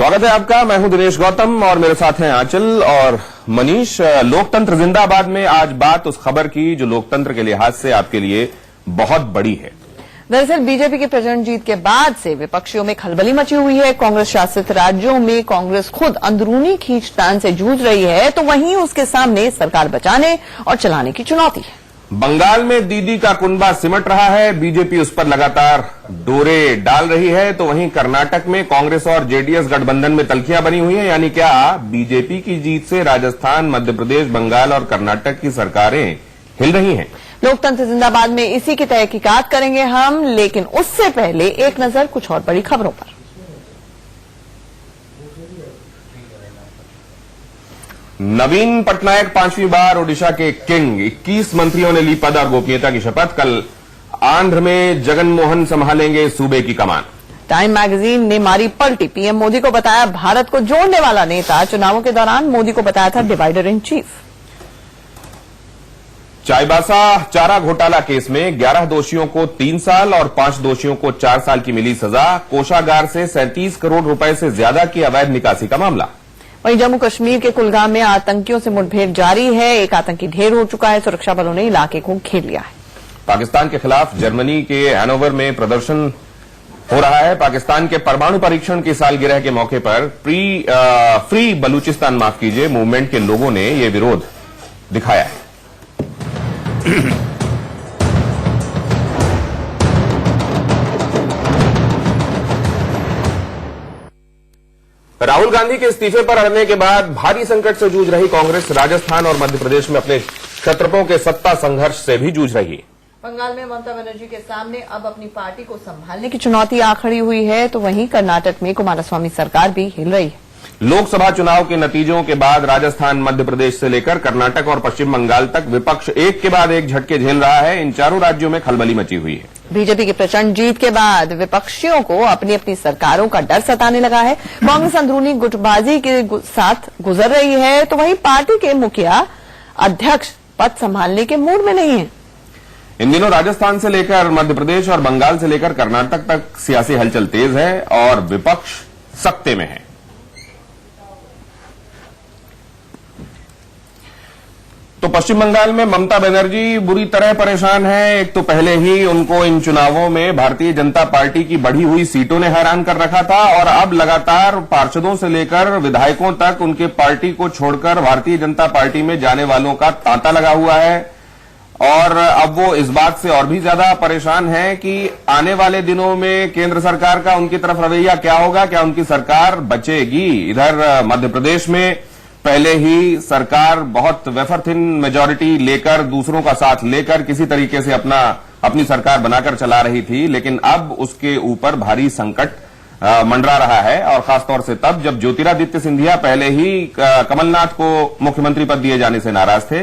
स्वागत है आपका। मैं हूं दिनेश गौतम और मेरे साथ हैं आंचल और मनीष। लोकतंत्र जिंदाबाद में आज बात उस खबर की जो लोकतंत्र के लिहाज से आपके लिए बहुत बड़ी है। दरअसल बीजेपी की प्रचंड जीत के बाद से विपक्षियों में खलबली मची हुई है। कांग्रेस शासित राज्यों में कांग्रेस खुद अंदरूनी खींचतान से जूझ रही है, तो वहीं उसके सामने सरकार बचाने और चलाने की चुनौती है। बंगाल में दीदी का कुनबा सिमट रहा है, बीजेपी उस पर लगातार डोरे डाल रही है, तो वहीं कर्नाटक में कांग्रेस और जेडीएस गठबंधन में तल्खियां बनी हुई हैं। यानी क्या बीजेपी की जीत से राजस्थान, मध्य प्रदेश, बंगाल और कर्नाटक की सरकारें हिल रही हैं? लोकतंत्र जिंदाबाद में इसी की तहकीकात करेंगे हम, लेकिन उससे पहले एक नजर कुछ और बड़ी खबरों पर। नवीन पटनायक 5वीं बार ओडिशा के किंग। 21 मंत्रियों ने ली पद और गोपनीयता की शपथ। कल आंध्र में जगन मोहन संभालेंगे सूबे की कमान। टाइम मैगजीन ने मारी पलटी। पीएम मोदी को बताया भारत को जोड़ने वाला नेता। चुनावों के दौरान मोदी को बताया था डिवाइडर इन चीफ। चाईबासा चारा घोटाला केस में 11 दोषियों को 3 साल और 5 दोषियों को 4 साल की मिली सजा। कोषागार से 37 करोड़ रुपए से ज्यादा की अवैध निकासी का मामला। वहीं जम्मू कश्मीर के कुलगाम में आतंकियों से मुठभेड़ जारी है। एक आतंकी ढेर हो चुका है। सुरक्षा बलों ने इलाके को घेर लिया है। पाकिस्तान के खिलाफ जर्मनी के हैनोवर में प्रदर्शन हो रहा है। पाकिस्तान के परमाणु परीक्षण की सालगिरह के मौके पर फ्री बलूचिस्तान मूवमेंट के लोगों ने यह विरोध दिखाया है। राहुल गांधी के इस्तीफे पर अड़ने के बाद भारी संकट से जूझ रही कांग्रेस राजस्थान और मध्य प्रदेश में अपने क्षत्रपों के सत्ता संघर्ष से भी जूझ रही है। बंगाल में ममता बनर्जी के सामने अब अपनी पार्टी को संभालने की चुनौती आ खड़ी हुई है, तो वहीं कर्नाटक में कुमारस्वामी सरकार भी हिल रही है। लोकसभा चुनाव के नतीजों के बाद राजस्थान, मध्य प्रदेश से लेकर कर्नाटक और पश्चिम बंगाल तक विपक्ष एक के बाद एक झटके झेल रहा है। इन चारों राज्यों में खलबली मची हुई है। बीजेपी की प्रचंड जीत के बाद विपक्षियों को अपनी अपनी सरकारों का डर सताने लगा है। कांग्रेस अंदरूनी गुटबाजी के साथ गुजर रही है, तो वहीं पार्टी के मुखिया अध्यक्ष पद संभालने के मूड में नहीं है। इन दिनों राजस्थान से लेकर मध्य प्रदेश और बंगाल से लेकर कर्नाटक तक सियासी हलचल तेज है और विपक्ष सत्ते में है। तो पश्चिम बंगाल में ममता बनर्जी बुरी तरह परेशान है। एक तो पहले ही उनको इन चुनावों में भारतीय जनता पार्टी की बढ़ी हुई सीटों ने हैरान कर रखा था और अब लगातार पार्षदों से लेकर विधायकों तक उनके पार्टी को छोड़कर भारतीय जनता पार्टी में जाने वालों का तांता लगा हुआ है। और अब वो इस बात से और भी ज्यादा परेशान है कि आने वाले दिनों में केंद्र सरकार का उनकी तरफ रवैया क्या होगा, क्या उनकी सरकार बचेगी। इधर मध्य प्रदेश में पहले ही सरकार बहुत वेफर थिन मेजॉरिटी लेकर, दूसरों का साथ लेकर किसी तरीके से अपनी सरकार बनाकर चला रही थी, लेकिन अब उसके ऊपर भारी संकट मंडरा रहा है। और खासतौर से तब जब ज्योतिरादित्य सिंधिया पहले ही कमलनाथ को मुख्यमंत्री पद दिए जाने से नाराज थे।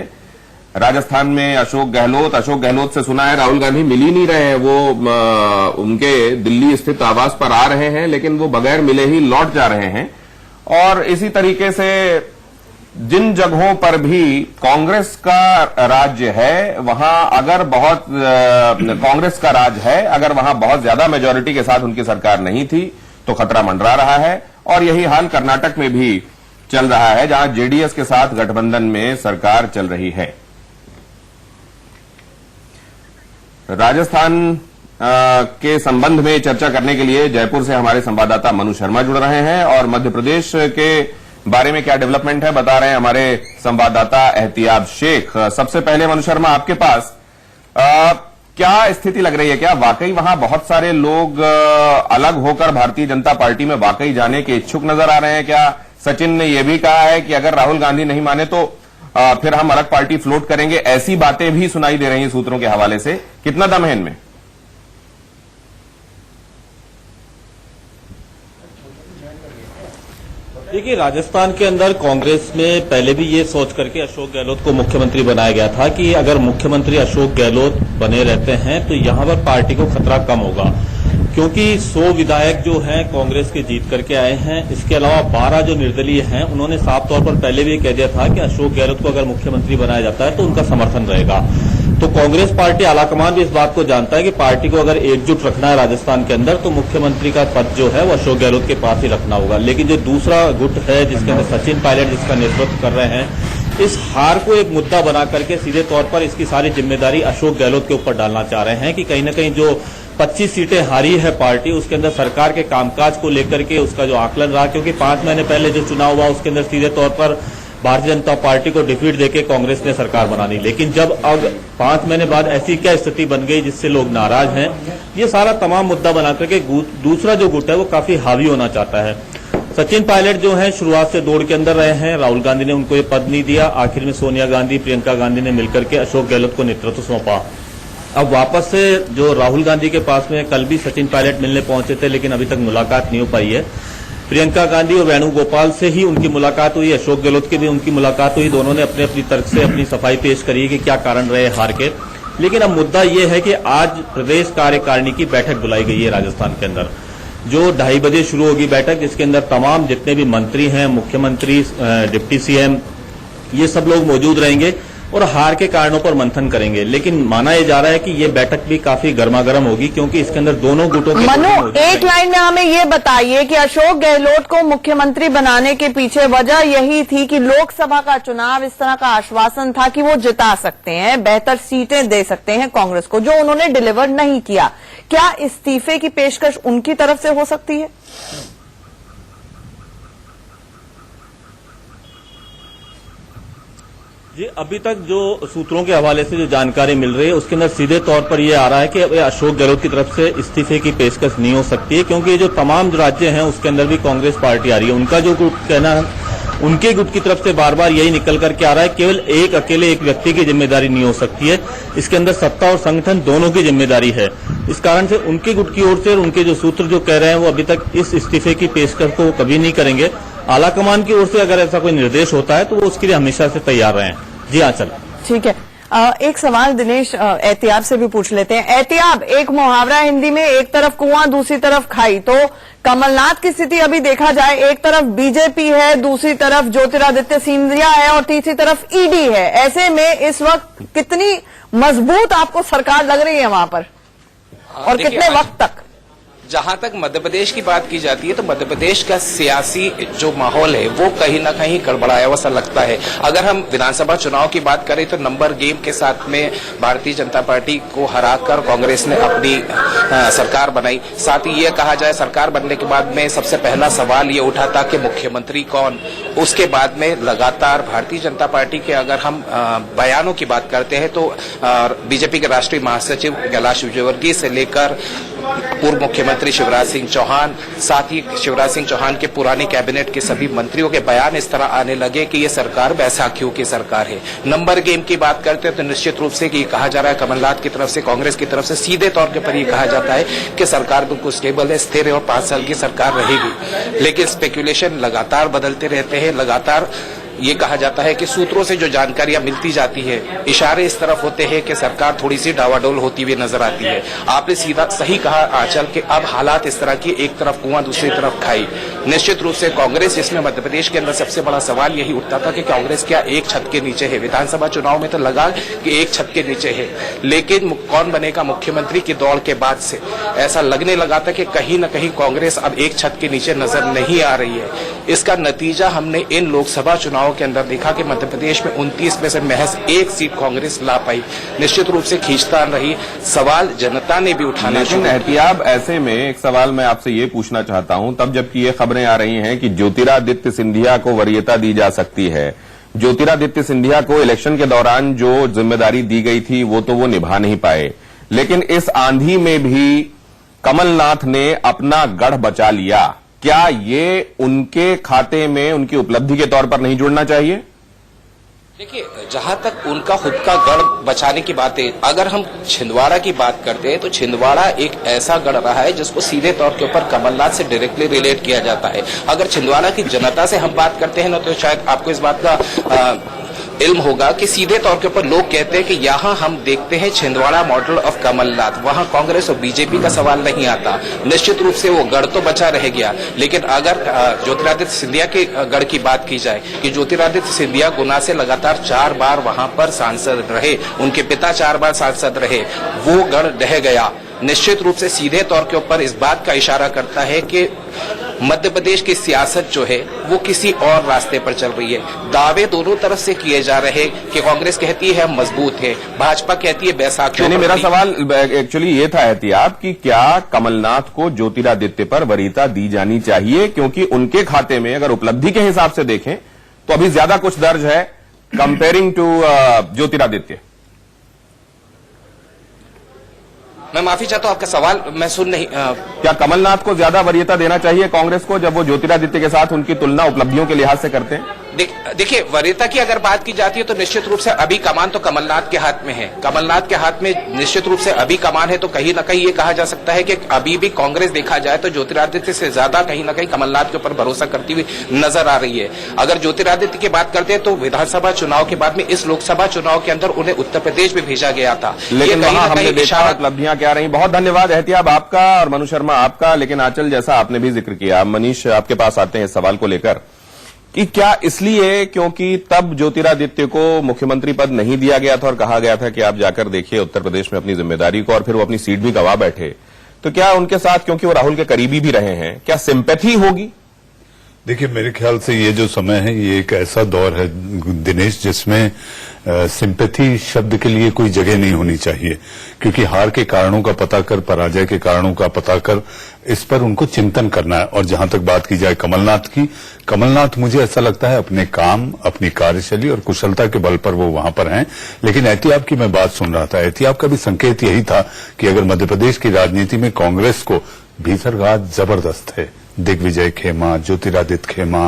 राजस्थान में अशोक गहलोत से सुना है राहुल गांधी मिल ही नहीं रहे हैं। वो उनके दिल्ली स्थित आवास पर आ रहे हैं, लेकिन वो बगैर मिले ही लौट जा रहे हैं। और इसी तरीके से जिन जगहों पर भी कांग्रेस का राज्य है, वहां अगर कांग्रेस का राज है, अगर वहां बहुत ज्यादा मेजॉरिटी के साथ उनकी सरकार नहीं थी तो खतरा मंडरा रहा है। और यही हाल कर्नाटक में भी चल रहा है, जहां जेडीएस के साथ गठबंधन में सरकार चल रही है। राजस्थान के संबंध में चर्चा करने के लिए जयपुर से हमारे संवाददाता मनु शर्मा जुड़ रहे हैं और मध्य प्रदेश के बारे में क्या डेवलपमेंट है बता रहे हैं हमारे संवाददाता एहतियाब शेख। सबसे पहले मनु शर्मा, आपके पास क्या स्थिति लग रही है? क्या वाकई वहां बहुत सारे लोग अलग होकर भारतीय जनता पार्टी में वाकई जाने के इच्छुक नजर आ रहे हैं? क्या सचिन ने यह भी कहा है कि अगर राहुल गांधी नहीं माने तो फिर हम अलग पार्टी फ्लोट करेंगे? ऐसी बातें भी सुनाई दे रही हैं सूत्रों के हवाले से। कितना दम है इनमें? देखिए, राजस्थान के अंदर कांग्रेस में पहले भी ये सोच करके अशोक गहलोत को मुख्यमंत्री बनाया गया था कि अगर मुख्यमंत्री अशोक गहलोत बने रहते हैं तो यहां पर पार्टी को खतरा कम होगा, क्योंकि 100 विधायक जो हैं कांग्रेस के जीत करके आए हैं। इसके अलावा 12 जो निर्दलीय हैं, उन्होंने साफ तौर पर पहले भी कह दिया था कि अशोक गहलोत को अगर मुख्यमंत्री बनाया जाता है तो उनका समर्थन रहेगा। तो कांग्रेस पार्टी आलाकमान भी इस बात को जानता है कि पार्टी को अगर एकजुट रखना है राजस्थान के अंदर तो मुख्यमंत्री का पद जो है वो अशोक गहलोत के पास ही रखना होगा। लेकिन जो दूसरा गुट है जिसके अंदर सचिन पायलट जिसका नेतृत्व कर रहे हैं, इस हार को एक मुद्दा बना करके सीधे तौर पर इसकी सारी जिम्मेदारी अशोक गहलोत के ऊपर डालना चाह रहे हैं कि कहीं न कहीं जो 25 सीटें हारी है पार्टी, उसके अंदर सरकार के कामकाज को लेकर के उसका जो आकलन रहा, क्योंकि 5 महीने पहले जो चुनाव हुआ उसके अंदर सीधे तौर पर भारतीय जनता पार्टी को डिफीट देके कांग्रेस ने सरकार बना ली। लेकिन जब अब 5 महीने बाद ऐसी क्या स्थिति बन गई जिससे लोग नाराज हैं, ये सारा तमाम मुद्दा बना करके दूसरा जो गुट है वो काफी हावी होना चाहता है। सचिन पायलट जो है शुरुआत से दौड़ के अंदर रहे हैं, राहुल गांधी ने उनको ये पद नहीं दिया, आखिर में सोनिया गांधी, प्रियंका गांधी ने मिलकर के अशोक गहलोत को नेतृत्व सौंपा। अब वापस से जो राहुल गांधी के पास में कल भी सचिन पायलट मिलने पहुंचे थे, लेकिन अभी तक मुलाकात नहीं हो पाई है। प्रियंका गांधी और वेणुगोपाल से ही उनकी मुलाकात हुई, अशोक गहलोत की भी उनकी मुलाकात हुई। दोनों ने अपने अपनी तर्क से अपनी सफाई पेश करी है कि क्या कारण रहे हार के। लेकिन अब मुद्दा यह है कि आज प्रदेश कार्यकारिणी की बैठक बुलाई गई है राजस्थान के अंदर, जो 2:30 बजे शुरू होगी बैठक, जिसके अंदर तमाम जितने भी मंत्री हैं, मुख्यमंत्री, डिप्टी सीएम, ये सब लोग मौजूद रहेंगे और हार के कारणों पर मंथन करेंगे। लेकिन माना यह जा रहा है कि ये बैठक भी काफी गर्मागर्म होगी, क्योंकि इसके अंदर दोनों गुटों के मनु, एक लाइन में हमें ये बताइए कि अशोक गहलोत को मुख्यमंत्री बनाने के पीछे वजह यही थी कि लोकसभा का चुनाव इस तरह का आश्वासन था कि वो जिता सकते हैं, बेहतर सीटें दे सकते हैं कांग्रेस को, जो उन्होंने डिलीवर नहीं किया। क्या इस्तीफे की पेशकश उनकी तरफ से हो सकती है? जी, अभी तक जो सूत्रों के हवाले से जो जानकारी मिल रही है उसके अंदर सीधे तौर पर यह आ रहा है कि अशोक गहलोत की तरफ से इस्तीफे की पेशकश नहीं हो सकती है, क्योंकि जो तमाम राज्य हैं उसके अंदर भी कांग्रेस पार्टी आ रही है। उनका जो गुट कहना है, उनके गुट की तरफ से बार बार यही निकल करके आ रहा है, केवल अकेले एक व्यक्ति की जिम्मेदारी नहीं हो सकती है, इसके अंदर सत्ता और संगठन दोनों की जिम्मेदारी है। इस कारण से उनके गुट की ओर से और उनके जो सूत्र जो कह रहे हैं वो अभी तक इस इस्तीफे की पेशकश को कभी नहीं करेंगे। आलाकमान की ओर से अगर ऐसा कोई निर्देश होता है तो वो उसके लिए हमेशा से तैयार रहे हैं। जी हाँ, चल ठीक है। एक सवाल दिनेश एहतियाब से भी पूछ लेते हैं। एहतियाब, एक मुहावरा हिंदी में, एक तरफ कुआं दूसरी तरफ खाई, तो कमलनाथ की स्थिति अभी देखा जाए, एक तरफ बीजेपी है, दूसरी तरफ ज्योतिरादित्य सिंधिया है और तीसरी तरफ ईडी है। ऐसे में इस वक्त कितनी मजबूत आपको सरकार लग रही है वहां पर, और कितने वक्त तक? जहां तक मध्य प्रदेश की बात की जाती है तो मध्य प्रदेश का सियासी जो माहौल है वो कहीं ना कहीं गड़बड़ाया हुआ सा लगता है। अगर हम विधानसभा चुनाव की बात करें तो नंबर गेम के साथ में भारतीय जनता पार्टी को हराकर कांग्रेस ने अपनी सरकार बनाई। साथ ही ये कहा जाए सरकार बनने के बाद में सबसे पहला सवाल ये उठा था कि मुख्यमंत्री कौन। उसके बाद में लगातार भारतीय जनता पार्टी के अगर हम बयानों की बात करते हैं तो बीजेपी के राष्ट्रीय महासचिव कैलाश विजयवर्गीय से लेकर पूर्व मुख्यमंत्री शिवराज सिंह चौहान, साथ ही शिवराज सिंह चौहान के पुराने कैबिनेट के सभी मंत्रियों के बयान इस तरह आने लगे कि ये सरकार बैसाखियों की सरकार है। नंबर गेम की बात करते हैं तो निश्चित रूप से कि कहा जा रहा है कमलनाथ की तरफ से, कांग्रेस की तरफ से सीधे तौर के पर यह कहा जाता है कि सरकार बिल्कुल स्टेबल है, स्थिर है और 5 साल की सरकार रहेगी। लेकिन स्पेकुलेशन लगातार बदलते रहते हैं, लगातार ये कहा जाता है कि सूत्रों से जो जानकारियां मिलती जाती है, इशारे इस तरफ होते हैं कि सरकार थोड़ी सी डावाडोल होती हुई नजर आती है। आपने सीधा सही कहा आंचल कि अब हालात इस तरह की, एक तरफ कुआं दूसरी तरफ खाई। निश्चित रूप से कांग्रेस, जिसमें मध्य प्रदेश के अंदर सबसे बड़ा सवाल यही उठता था कि कांग्रेस क्या एक छत के नीचे है। विधानसभा चुनाव में तो लगा कि एक छत के नीचे है, लेकिन कौन बनेगा मुख्यमंत्री की दौड़ के बाद से ऐसा लगने लगा था कि कहीं न कहीं कांग्रेस अब एक छत के नीचे नजर नहीं आ रही है। इसका नतीजा हमने इन लोकसभा चुनाव के अंदर देखा कि मध्य प्रदेश में 29 में से महज 1 सीट कांग्रेस ला पाई। निश्चित रूप से खींचतान रही, सवाल जनता ने भी उठाना। लेकिन एहतियाब, ऐसे में एक सवाल मैं आपसे ये पूछना चाहता हूं, तब जबकि ये खबरें आ रही हैं कि ज्योतिरादित्य सिंधिया को वरीयता दी जा सकती है। ज्योतिरादित्य सिंधिया को इलेक्शन के दौरान जो जिम्मेदारी दी गई थी वो तो वो निभा नहीं पाए, लेकिन इस आंधी में भी कमलनाथ ने अपना गढ़ बचा लिया। क्या ये उनके खाते में उनकी उपलब्धि के तौर पर नहीं जुड़ना चाहिए? देखिए, जहां तक उनका खुद का गढ़ बचाने की बात है, अगर हम छिंदवाड़ा की बात करते हैं तो छिंदवाड़ा एक ऐसा गढ़ रहा है जिसको सीधे तौर के ऊपर कमलनाथ से डायरेक्टली रिलेट किया जाता है। अगर छिंदवाड़ा की जनता से हम बात करते हैं ना तो शायद आपको इस बात का इल्म होगा कि सीधे तौर के ऊपर लोग कहते हैं कि यहाँ हम देखते हैं छिंदवाड़ा मॉडल ऑफ कमलनाथ, वहाँ कांग्रेस और बीजेपी का सवाल नहीं आता। निश्चित रूप से वो गढ़ तो बचा रह गया, लेकिन अगर ज्योतिरादित्य सिंधिया के गढ़ की बात की जाए कि ज्योतिरादित्य सिंधिया गुना से लगातार 4 बार वहां पर सांसद रहे, उनके पिता 4 बार सांसद रहे, वो गढ़ रह गया। निश्चित रूप से सीधे तौर के ऊपर इस बात का इशारा करता है कि मध्य प्रदेश की सियासत जो है वो किसी और रास्ते पर चल रही है। दावे दोनों तरफ से किए जा रहे हैं कि कांग्रेस कहती है हम मजबूत है, भाजपा कहती है बैसाखियों। मेरा सवाल एक्चुअली ये था एहतियात कि क्या कमलनाथ को ज्योतिरादित्य पर वरीयता दी जानी चाहिए, क्योंकि उनके खाते में अगर उपलब्धि के हिसाब से देखें तो अभी ज्यादा कुछ दर्ज है कंपेयरिंग टू ज्योतिरादित्य। मैं माफी चाहता हूं, आपका सवाल मैं सुन नहीं। क्या कमलनाथ को ज्यादा वरीयता देना चाहिए कांग्रेस को जब वो ज्योतिरादित्य के साथ उनकी तुलना उपलब्धियों के लिहाज से करते हैं? देखिए, वरीयता की अगर बात की जाती है तो निश्चित रूप से अभी कमान तो कमलनाथ के हाथ में है। कमलनाथ के हाथ में निश्चित रूप से अभी कमान है, तो कहीं ना कहीं ये कहा जा सकता है कि अभी भी कांग्रेस देखा जाए तो ज्योतिरादित्य से ज्यादा कहीं ना कहीं कमलनाथ के ऊपर भरोसा करती हुई नजर आ रही है। अगर ज्योतिरादित्य की बात करते हैं तो विधानसभा चुनाव के बाद में इस लोकसभा चुनाव के अंदर उन्हें उत्तर प्रदेश भी भेजा गया था, लेकिन वहां हमने देखा उपलब्धियां क्या रही। बहुत धन्यवाद एहतियाब आपका और मनु शर्मा आपका। लेकिन आंचल, जैसा आपने भी जिक्र किया, मनीष आपके पास आते हैं इस सवाल को लेकर कि क्या इसलिए क्योंकि तब ज्योतिरादित्य को मुख्यमंत्री पद नहीं दिया गया था और कहा गया था कि आप जाकर देखिए उत्तर प्रदेश में अपनी जिम्मेदारी को, और फिर वो अपनी सीट भी गंवा बैठे, तो क्या उनके साथ क्योंकि वो राहुल के करीबी भी रहे हैं, क्या सिंपैथी होगी? देखिए, मेरे ख्याल से ये जो समय है ये एक ऐसा दौर है दिनेश जिसमें सिंपैथी शब्द के लिए कोई जगह नहीं होनी चाहिए, क्योंकि हार के कारणों का पता कर, पराजय के कारणों का पता कर, इस पर उनको चिंतन करना है। और जहां तक बात की जाए कमलनाथ की, कमलनाथ मुझे ऐसा लगता है अपने काम, अपनी कार्यशैली और कुशलता के बल पर वो वहां पर हैं। लेकिन एहतियाब की मैं बात सुन रहा था, एहतियाब का भी संकेत यही था कि अगर मध्य प्रदेश की राजनीति में कांग्रेस को भीतरघात जबरदस्त है, दिग्विजय खेमा, ज्योतिरादित्य खेमा,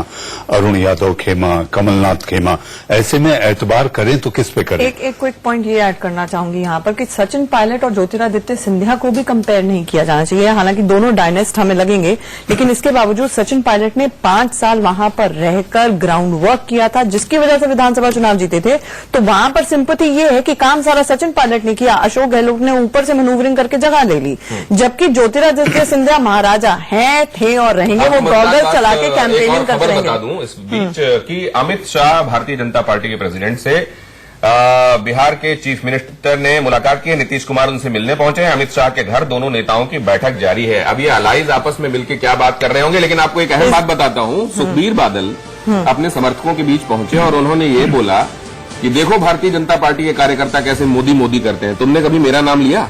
अरुण यादव खेमा, कमलनाथ खेमा, ऐसे में एतबार करें तो किस पे करें? एक क्विक पॉइंट ये ऐड करना चाहूंगी यहाँ पर कि सचिन पायलट और ज्योतिरादित्य सिंधिया को भी कंपेयर नहीं किया जाना चाहिए। हालांकि दोनों डायनेस्ट हमें लगेंगे, लेकिन इसके बावजूद सचिन पायलट ने 5 साल वहां पर रहकर ग्राउंड वर्क किया था, जिसकी वजह से विधानसभा चुनाव जीते थे। तो वहां पर सिंपैथी ये है कि काम सारा सचिन पायलट ने किया, अशोक गहलोत ने ऊपर से मैनूवरिंग करके जगह ले ली, जबकि ज्योतिरादित्य सिंधिया महाराजा हैं, थे और रहेंगे, वो गॉगल्स चला के कैंपेनिंग करते रहेंगे। बता दूं इस बीच कि अमित शाह भारतीय जनता पार्टी के प्रेसिडेंट से बिहार के चीफ मिनिस्टर ने मुलाकात की है। नीतीश कुमार उनसे मिलने पहुंचे हैं अमित शाह के घर। दोनों नेताओं की बैठक जारी है। अब ये अलाइज आपस में मिलकर क्या बात कर रहे होंगे, लेकिन आपको एक अहम बात बताता हूं। सुखबीर बादल अपने समर्थकों के बीच पहुंचे और उन्होंने ये बोला कि देखो भारतीय जनता पार्टी के कार्यकर्ता कैसे मोदी मोदी करते हैं, तुमने कभी मेरा नाम लिया?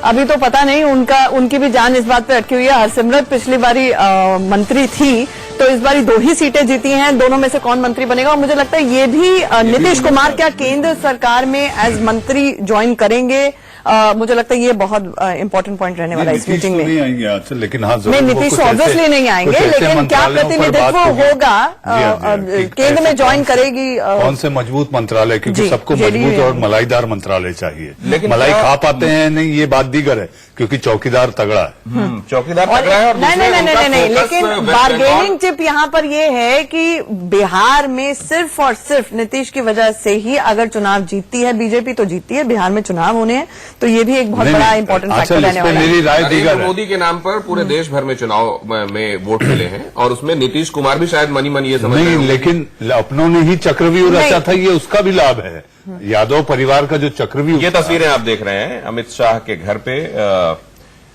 अभी तो पता नहीं, उनकी भी जान इस बात पे अटकी हुई है। हरसिमरत पिछली बारी मंत्री थी, तो इस बारी 2 ही सीटें जीती हैं, दोनों में से कौन मंत्री बनेगा? और मुझे लगता है ये भी नीतीश कुमार क्या केंद्र सरकार में एज मंत्री ज्वाइन करेंगे? मुझे लगता है ये बहुत इंपॉर्टेंट पॉइंट रहने वाला है इस मीटिंग में। नहीं आएंगे आजकल, लेकिन हाँ नहीं, नीतीश ऑब्वियसली नहीं आएंगे, लेकिन क्या प्रतिनिधित्व होगा केंद्र में ज्वाइन करेगी? कौन से मजबूत मंत्रालय, क्योंकि सबको मजबूत और मलाईदार मंत्रालय चाहिए। लेकिन मलाई खा पाते हैं नहीं, ये बात दीगर है, क्योंकि चौकीदार तगड़ा है। चौकीदार तगड़ा है। और नहीं, लेकिन बार्गेनिंग टिप यहाँ पर ये है कि बिहार में सिर्फ और सिर्फ नीतीश की वजह से ही अगर चुनाव जीतती है बीजेपी, तो जीतती है। बिहार में चुनाव होने हैं, तो ये भी एक बहुत बड़ा इंपॉर्टेंट फैक्टर रहने वाला है। मेरी राय दीगर है। मोदी के नाम पर पूरे देश भर में चुनाव में वोट मिले हैं और उसमें नीतीश कुमार भी शायद मनी मनी ये समझ नहीं, लेकिन अपनों ने ही चक्रव्यूह रचा था, ये उसका भी लाभ है। यादव परिवार का जो चक्रव्यूह। ये तस्वीरें आप देख रहे हैं अमित शाह के घर पे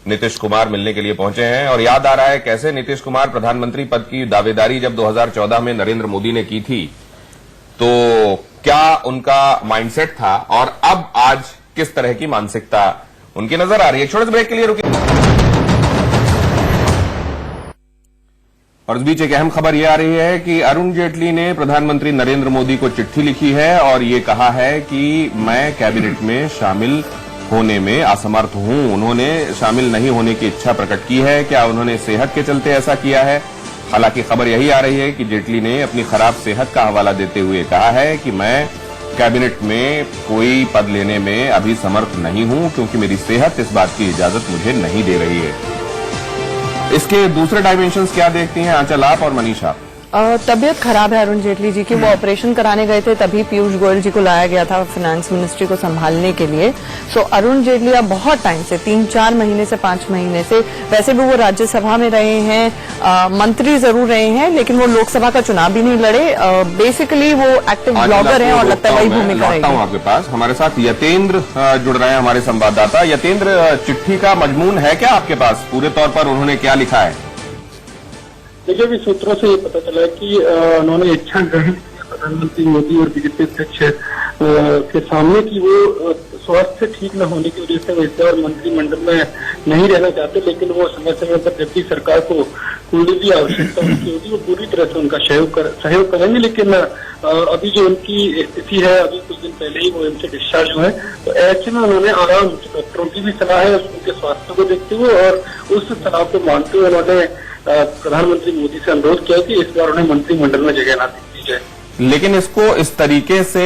नीतीश कुमार मिलने के लिए पहुंचे हैं। और याद आ रहा है कैसे नीतीश कुमार प्रधानमंत्री पद की दावेदारी जब 2014 में नरेंद्र मोदी ने की थी, तो क्या उनका माइंडसेट था और अब आज किस तरह की मानसिकता उनकी नजर आ रही है। छोटे से ब्रेक के लिए रुकिए। और इस बीच एक अहम खबर यह आ रही है कि अरुण जेटली ने प्रधानमंत्री नरेंद्र मोदी को चिट्ठी लिखी है और ये कहा है कि मैं कैबिनेट में शामिल होने में असमर्थ हूं। उन्होंने शामिल नहीं होने की इच्छा प्रकट की है। क्या उन्होंने सेहत के चलते ऐसा किया है? हालांकि खबर यही आ रही है कि जेटली ने अपनी खराब सेहत का हवाला देते हुए कहा है कि मैं कैबिनेट में कोई पद लेने में अभी समर्थ नहीं हूं, क्योंकि मेरी सेहत इस बात की इजाजत मुझे नहीं दे रही है। इसके दूसरे डायमेंशंस क्या देखती हैं आंचल आप और मनीषा? तबीयत खराब है अरुण जेटली जी की। वो ऑपरेशन कराने गए थे, तभी पीयूष गोयल जी को लाया गया था फाइनेंस मिनिस्ट्री को संभालने के लिए। सो अरुण जेटली अब बहुत टाइम से 3-4 महीने से 5 महीने से, वैसे भी वो राज्यसभा में रहे हैं, मंत्री जरूर रहे हैं, लेकिन वो लोकसभा का चुनाव भी नहीं लड़े। बेसिकली वो एक्टिव ब्लॉगर हैं और लगता है वही भूमिका रहेगी। आपके पास हमारे साथ यतेंद्र जुड़ रहे हैं, हमारे संवाददाता। यतेंद्र, चिट्ठी का मजमून है क्या आपके पास? पूरे तौर पर उन्होंने क्या लिखा है? देखिए, अभी सूत्रों से ये पता चला है कि उन्होंने इच्छा ग्रहण किया प्रधानमंत्री मोदी और बीजेपी अध्यक्ष के सामने कि वो स्वास्थ्य ठीक न होने की वजह से वो इस बार मंत्रिमंडल में नहीं रहना चाहते, लेकिन वो समय समय पर जब भी सरकार को कोई भी आवश्यकता उनकी होगी वो पूरी तरह से उनका सहयोग करेंगे। लेकिन अभी जो उनकी स्थिति है, अभी कुछ दिन पहले ही वो इनसे डिस्चार्ज हुए, तो ऐसे में उन्होंने आराम, डॉक्टरों की भी सलाह है उनके स्वास्थ्य को देखते हुए और उस सलाह को मानते हुए उन्होंने प्रधानमंत्री मोदी से अनुरोध किया कि इस बार उन्हें मंत्रिमंडल में जगह ना दी जाए। लेकिन इसको इस तरीके से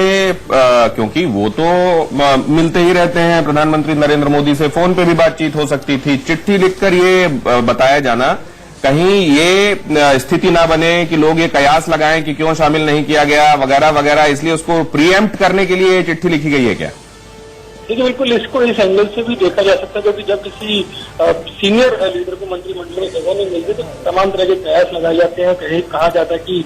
क्योंकि वो तो मिलते ही रहते हैं प्रधानमंत्री नरेंद्र मोदी से, फोन पे भी बातचीत हो सकती थी, चिट्ठी लिखकर ये बताया जाना, कहीं ये स्थिति ना बने कि लोग ये कयास लगाएं कि क्यों शामिल नहीं किया गया वगैरह वगैरह, इसलिए उसको प्रीएम्प्ट करने के लिए चिट्ठी लिखी गई है क्या? देखिए, बिल्कुल इसको इस एंगल से भी देखा जा सकता है, क्योंकि जब किसी सीनियर लीडर को मंत्रिमंडल में जगह नहीं मिलती तो तमाम तरह के प्रयास लगाए जाते हैं, कहीं कहा जाता है कि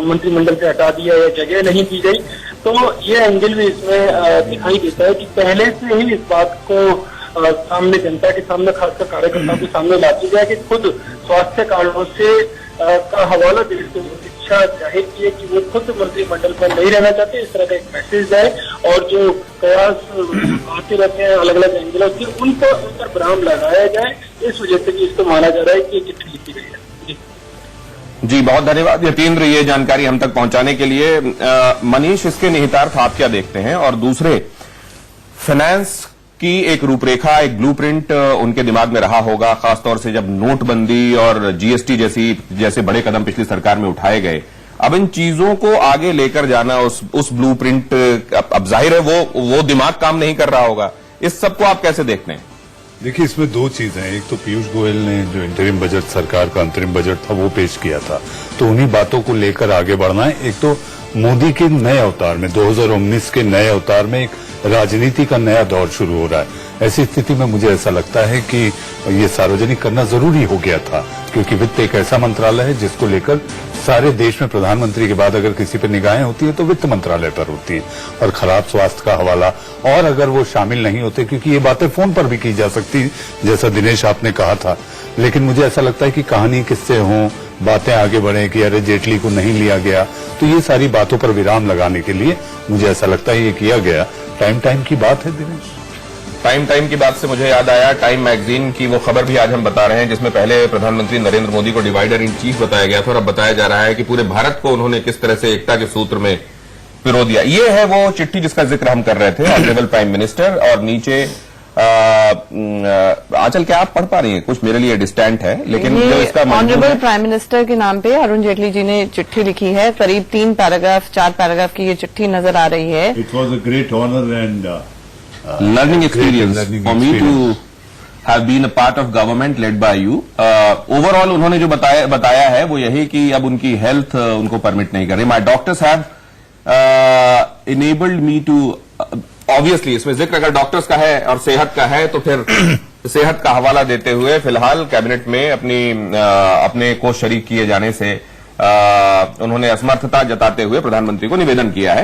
मंत्रिमंडल से हटा दिया या जगह नहीं दी गई। तो ये एंगल भी इसमें दिखाई देता है कि पहले से ही इस बात को सामने, जनता के सामने, खासकर कार्यकर्ताओं के सामने लाती जाए कि खुद स्वास्थ्य कारणों से का हवाला देते हुए इच्छा जाहिर की है कि वो खुद मंत्रिमंडल में नहीं रहना चाहते, इस तरह का एक मैसेज जाए और जो प्रयास आते रहते हैं अलग अलग एंगलों से उन पर विराम लगाया जाए, इस वजह से भी इसको माना जा रहा है कि ये चिट्ठी लिखी गई है। जी, बहुत धन्यवाद यतेंद्र, ये जानकारी हम तक पहुंचाने के लिए। मनीष, इसके निहितार्थ आप क्या देखते हैं? और दूसरे, फाइनेंस की एक रूपरेखा, एक ब्लूप्रिंट उनके दिमाग में रहा होगा, खासतौर से जब नोटबंदी और जीएसटी जैसे बड़े कदम पिछली सरकार में उठाए गए। अब इन चीजों को आगे लेकर जाना, उस ब्लूप्रिंट, अब जाहिर है वो दिमाग काम नहीं कर रहा होगा। इस सबको आप कैसे देखते हैं? देखिए, इसमें दो चीजें हैं। एक तो पीयूष गोयल ने जो इंटरिम बजट, सरकार का अंतरिम बजट था, वो पेश किया था, तो उन्हीं बातों को लेकर आगे बढ़ना है। एक तो मोदी के नए अवतार में, 2019 के नए अवतार में एक राजनीति का नया दौर शुरू हो रहा है। ऐसी स्थिति में मुझे ऐसा लगता है कि ये सार्वजनिक करना जरूरी हो गया था, क्योंकि वित्त एक ऐसा मंत्रालय है जिसको लेकर सारे देश में प्रधानमंत्री के बाद अगर किसी पर निगाहें होती है तो वित्त मंत्रालय पर होती है। और खराब स्वास्थ्य का हवाला, और अगर वो शामिल नहीं होते, क्योंकि ये बातें फोन पर भी की जा सकती, जैसा दिनेश आपने कहा था, लेकिन मुझे ऐसा लगता है कि कहानी किससे हो, बातें आगे बढ़े कि अरे जेटली को नहीं लिया गया, तो ये सारी बातों पर विराम लगाने के लिए मुझे ऐसा लगता है ये किया गया। टाइम की बात है दिनेश। टाइम की बात से मुझे याद आया, टाइम मैगजीन की वो खबर भी आज हम बता रहे हैं, जिसमें पहले प्रधानमंत्री नरेंद्र मोदी को डिवाइडर इन चीफ बताया गया था और अब बताया जा रहा है कि पूरे भारत को उन्होंने किस तरह से एकता के सूत्र में पिरो दिया। ये है वो चिट्ठी जिसका जिक्र हम कर रहे थे, ऑनरेबल प्राइम मिनिस्टर। और नीचे आंचल, क्या आप पढ़ पा रही हैं? कुछ मेरे लिए डिस्टेंट है, लेकिन जो इसका ऑनरेबल प्राइम मिनिस्टर के नाम पे अरुण जेटली जी ने चिट्ठी लिखी है। करीब 4 पैराग्राफ की ये चिट्ठी नजर आ रही है। It was a great honour and learning experience for me to have been a part of government led by you. Overall उन्होंने जो बताया है वो यही कि अब उनकी हेल्थ उनको परमिट नहीं कर रही। My doctors have enabled me to obviously, इसमें जिक्र अगर डॉक्टर्स का है और सेहत का है तो फिर सेहत का हवाला देते हुए फिलहाल कैबिनेट में अपने को शरीक किए जाने से उन्होंने असमर्थता जताते हुए प्रधानमंत्री को निवेदन किया है।